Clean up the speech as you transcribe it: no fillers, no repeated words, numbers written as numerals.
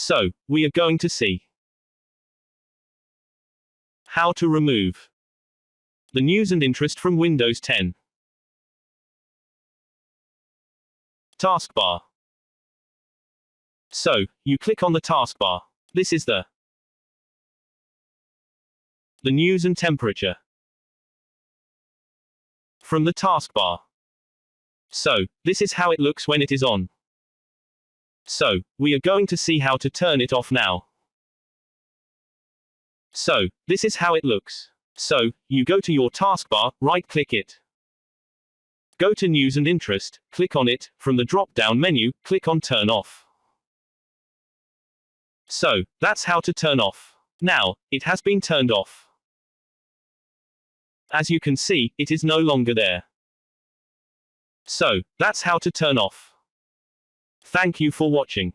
So, we are going to see how to remove the news and interest from Windows 10. Taskbar. So, you click on the taskbar. This is the news and temperature from the taskbar. So, this is how it looks when it is on. So, we are going to see how to turn it off now. So, this is how it looks. So, you go to your taskbar, right-click it. Go to News and Interest, click on it, from the drop-down menu, click on Turn Off. So, that's how to turn off. Now, it has been turned off. As you can see, it is no longer there. So, that's how to turn off. Thank you for watching.